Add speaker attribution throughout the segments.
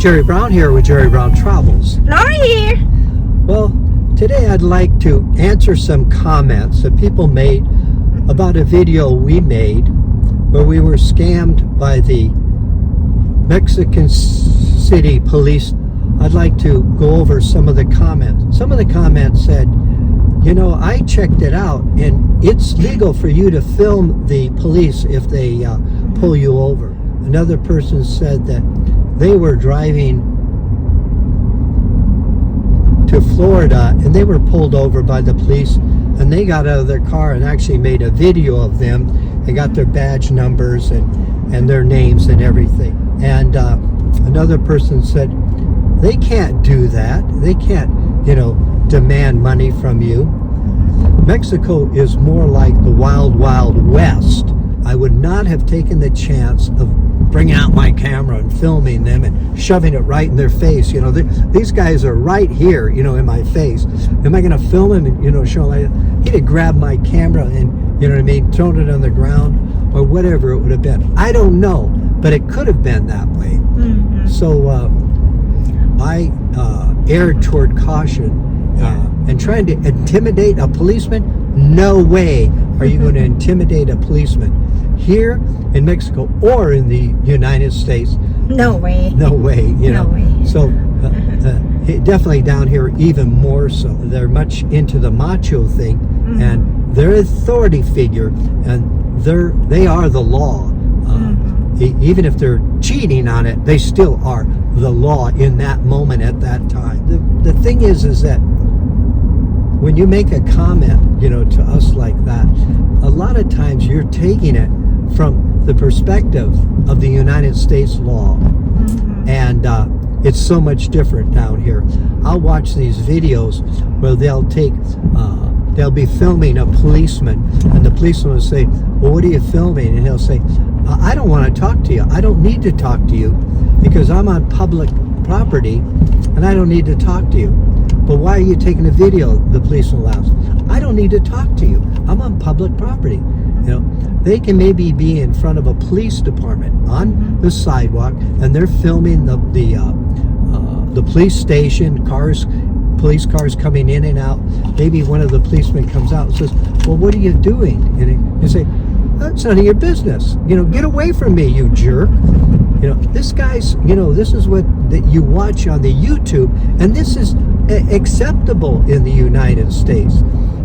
Speaker 1: Jerry Brown here with Jerry Brown Travels.
Speaker 2: Laura here.
Speaker 1: Well, today I'd like to answer some comments that people made about a video we made where we were scammed by the Mexican City police. I'd like to go over some of the comments. Some of the comments said, you know, I checked it out and it's legal for you to film the police if they pull you over. Another person said that they were driving to Florida and they were pulled over by the police, and they got out of their car and actually made a video of them and got their badge numbers and their names and everything. And another person said they can't do that. They can't, you know, demand money from you. Mexico is more like the wild, wild west. I would not have taken the chance of bringing out my camera and filming them and shoving it right in their face. You know, these guys are right here, you know, in my face. Am I going to film him and, you know, show him? He'd have grabbed my camera and, you know what I mean, thrown it on the ground or whatever it would have been. I don't know, but it could have been that way. Mm-hmm. So I erred toward caution and trying to intimidate a policeman. No way are you going to intimidate a policeman here in Mexico or in the United States.
Speaker 2: No way.
Speaker 1: No way, you know.
Speaker 2: No way.
Speaker 1: So definitely down here even more so. They're much into the macho thing, and they're an authority figure, and they are the law. Even if they're cheating on it, they still are the law in that moment at that time. The thing is that when you make a comment, you know, to us like that, a lot of times you're taking it from the perspective of the United States law. And it's so much different down here. I'll watch these videos where they'll be filming a policeman, and the policeman will say, well, what are you filming? And he'll say, I don't want to talk to you. I don't need to talk to you because I'm on public property and I don't need to talk to you. But why are you taking a video? The policeman laughs. I don't need to talk to you. I'm on public property. You know, they can maybe be in front of a police department on the sidewalk, and they're filming the police station, police cars coming in and out. Maybe one of the policemen comes out and says, well, what are you doing? And you say, that's none of your business. You know, get away from me, you jerk. You know, this guy's, you know, this is what you watch on the YouTube, and this is acceptable in the United States.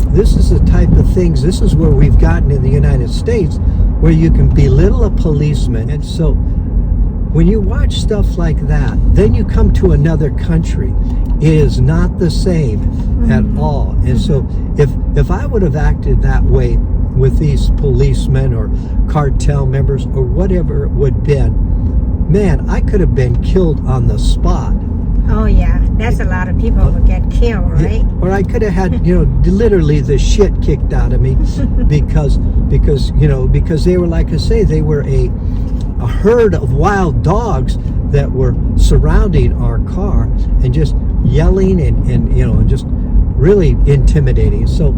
Speaker 1: This is the type of things, this is where we've gotten in the United States, where you can belittle a policeman. And so when you watch stuff like that, then you come to another country. It is not the same at all. And so if I would have acted that way with these policemen or cartel members or whatever it would have been, man, I could have been killed on the spot.
Speaker 2: Oh yeah, that's a lot of people would get killed, right?
Speaker 1: Or I could have had, you know, literally the shit kicked out of me because you know, because they were, like I say, they were a herd of wild dogs that were surrounding our car and just yelling and you know, just really intimidating. So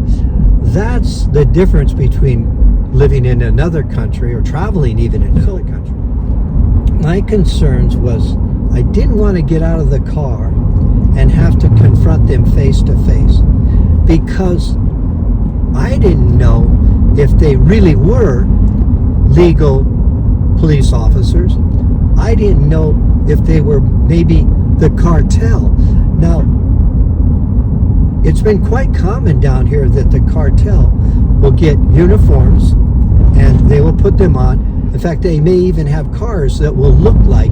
Speaker 1: that's the difference between living in another country or traveling even in another country. My concerns was I didn't want to get out of the car and have to confront them face to face because I didn't know if they really were legal police officers. I didn't know if they were maybe the cartel. Now, it's been quite common down here that the cartel will get uniforms and they will put them on. In fact, they may even have cars that will look like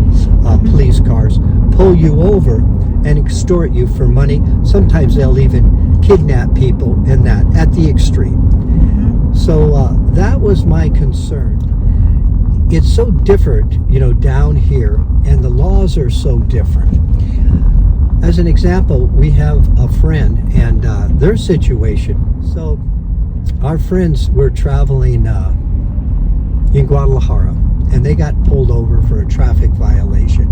Speaker 1: police cars, pull you over and extort you for money. Sometimes they'll even kidnap people in that, at the extreme. So that was my concern. It's so different, you know, down here, and the laws are so different. As an example, we have a friend and their situation. So our friends were traveling in Guadalajara, and they got pulled over for a traffic violation,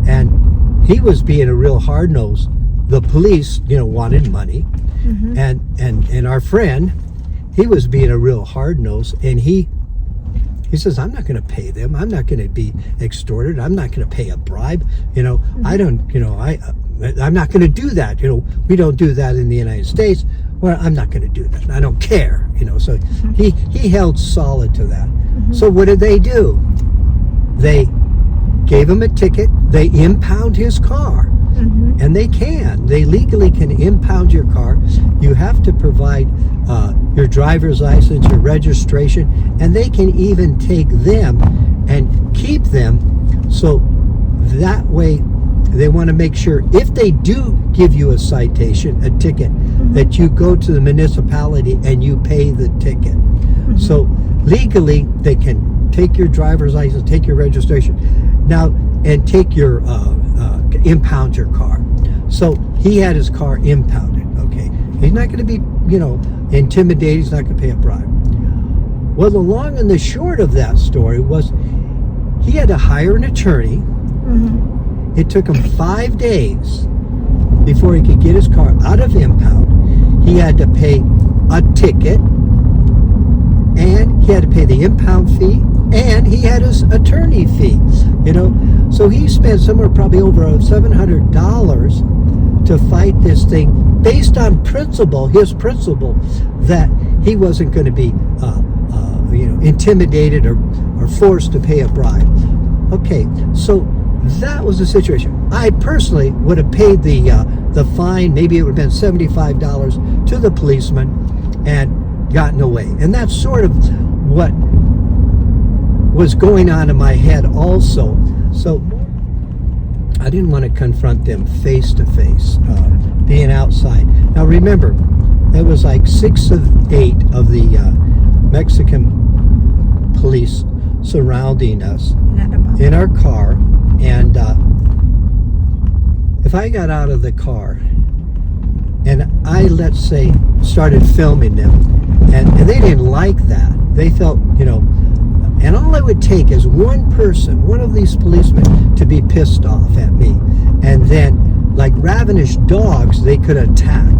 Speaker 1: and he was being a real hard-nosed. The police, you know, wanted money, and our friend, he was being a real hard-nosed, and he He says, I'm not going to pay them. I'm not going to be extorted. I'm not going to pay a bribe. I don't, I'm not going to do that. We don't do that in the United States. Well, I'm not going to do that. I don't care. So he held solid to that. So what did they do? They gave him a ticket. They impound his car. And they legally can impound your car. You have to provide your driver's license, your registration, and they can even take them and keep them. So that way, they want to make sure if they do give you a citation, a ticket, that you go to the municipality and you pay the ticket. So legally, they can take your driver's license, take your registration, now, and take your impound your car. So he had his car impounded. Okay, he's not going to be intimidated. He's not going to pay a bribe. Well, the long and the short of that story was he had to hire an attorney. It took him 5 days before he could get his car out of impound. He had to pay a ticket, and he had to pay the impound fee, and he had his attorney fee. So he spent somewhere probably over $700 to fight this thing based on his principle that he wasn't going to be intimidated or forced to pay a bribe. Okay, so that was the situation. I personally would have paid the fine. Maybe it would have been $75 to the policeman and gotten away. And that's sort of what was going on in my head also. So I didn't want to confront them face to face, being outside. Now remember, there was like 6 of 8 of the Mexican police surrounding us in our car. And if I got out of the car and I, let's say, started filming them, and they didn't like that, they felt, and all it would take is one person, one of these policemen, to be pissed off at me. And then, like ravenous dogs, they could attack.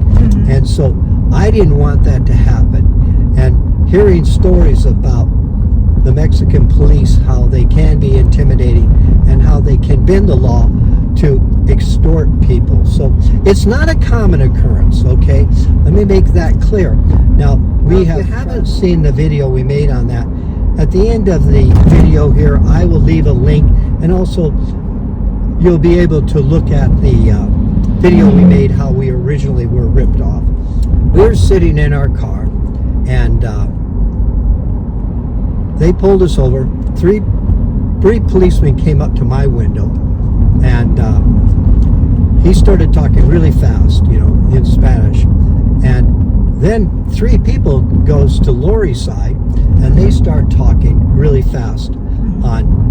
Speaker 1: And so I didn't want that to happen. And hearing stories about the Mexican police, how they can be intimidating and how they can bend the law to extort people. So it's not a common occurrence, okay? Let me make that clear. Now, if you haven't seen the video we made on that, at the end of the video here, I will leave a link, and also you'll be able to look at the video we made, how we originally were ripped off. We were sitting in our car, and they pulled us over. Three policemen came up to my window, and he started talking really fast, in Spanish. And then 3 people goes to Lori's side, and they start talking really fast on,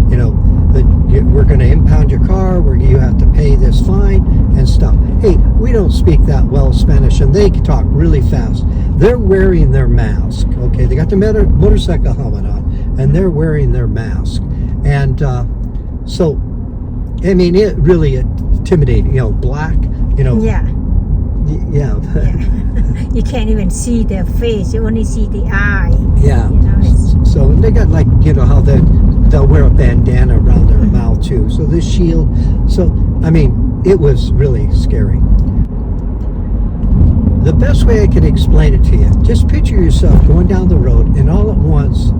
Speaker 1: that we're going to impound your car, you have to pay this fine and stuff. Hey, we don't speak that well Spanish, and they talk really fast. They're wearing their mask, okay? They got their motorcycle helmet on, and they're wearing their mask. And so, I mean, it really intimidating, black,
Speaker 2: Yeah.
Speaker 1: Yeah.
Speaker 2: You can't even see their face. You only see the eye.
Speaker 1: Yeah. So they got how they'll wear a bandana around their mouth too. So this shield. So, I mean, it was really scary. The best way I can explain it to you, just picture yourself going down the road, and all at once,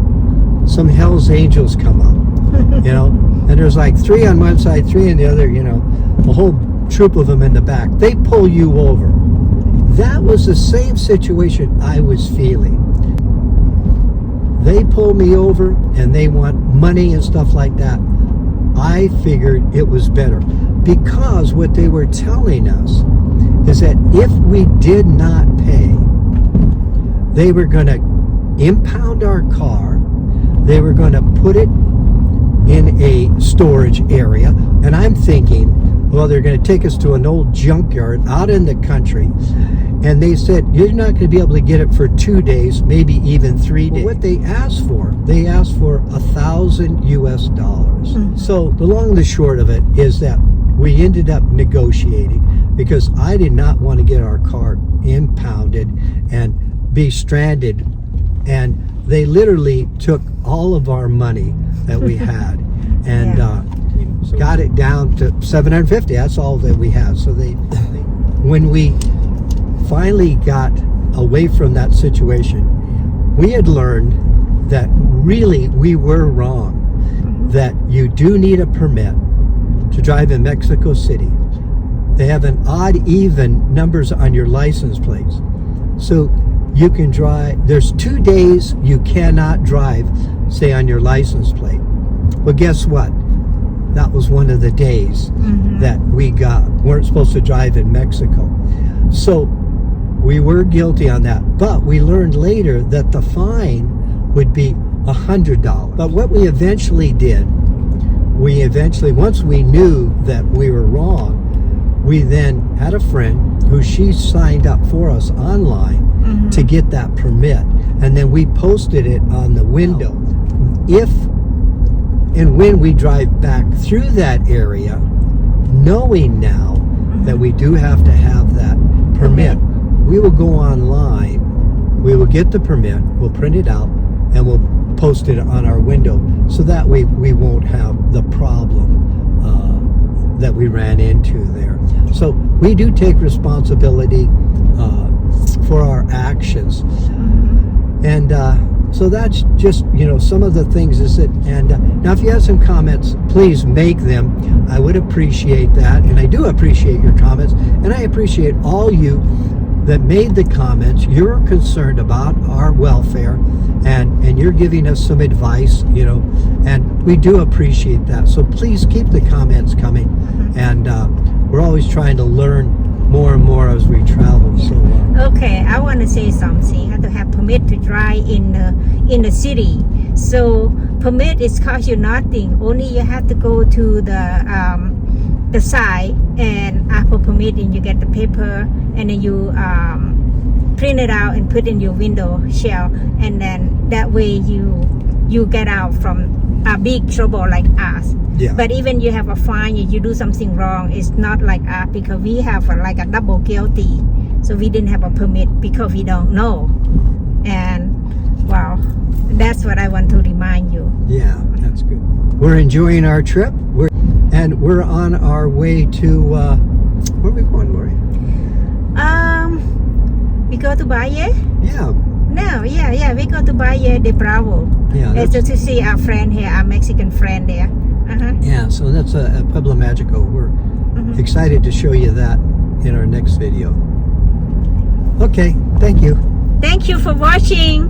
Speaker 1: some Hell's Angels come up, and there's like 3 on one side, 3 on the other, a whole troop of them in the back. They pull you over. That was the same situation I was feeling. They pull me over, and they want money and stuff like that. I figured it was better, because what they were telling us is that if we did not pay, they were going to impound our car, they were going to put it in a storage area, and I'm thinking, well, they're going to take us to an old junkyard out in the country, and they said, you're not going to be able to get it for 2 days, maybe even 3 days. Well, what they asked for $1,000 US. So the long and the short of it is that we ended up negotiating, because I did not want to get our car impounded and be stranded and they literally took all of our money that we had and got it down to $750. That's all that we had. So when we finally got away from that situation, we had learned that really we were wrong, that you do need a permit to drive in Mexico City. They have an odd even numbers on your license plates. So you can drive, there's 2 days you cannot drive, say on your license plate. Well, guess what? That was one of the days that we weren't supposed to drive in Mexico. So we were guilty on that, but we learned later that the fine would be $100. But what we eventually did, once we knew that we were wrong, we then had a friend who she signed up for us online to get that permit, and then we posted it on the window. If and when we drive back through that area, knowing now that we do have to have that permit, we will go online, we will get the permit, we'll print it out, and we'll post it on our window, so that way we won't have the problem that we ran into there. So we do take responsibility for our actions, and so that's just, some of the things is it. And now if you have some comments, please make them. I would appreciate that, and I do appreciate your comments, and I appreciate all you that made the comments. You're concerned about our welfare, and you're giving us some advice, and we do appreciate that. So please keep the comments coming, and we're always trying to learn more and more as we travel. So
Speaker 2: okay, I want to say something. You have to have permit to drive in the city. So permit is cost you nothing. Only you have to go to the site and ask for permit, and you get the paper, and then you print it out and put in your window shell, and then that way you get out from a big trouble like us.
Speaker 1: Yeah.
Speaker 2: But even you have a fine, if you do something wrong, it's not like us, because we have like a double guilty. So we didn't have a permit because we don't know. And wow, that's what I want to remind you.
Speaker 1: Yeah, that's good. We're enjoying our trip. We're on our way to where are we going, Lori?
Speaker 2: We go to Valle?
Speaker 1: Yeah.
Speaker 2: No, we go to Valle de Bravo.
Speaker 1: Yeah.
Speaker 2: Just to see our friend here, our Mexican friend there.
Speaker 1: Yeah, so that's a Pueblo Magico. We're excited to show you that in our next video. Okay, thank you.
Speaker 2: Thank you for watching.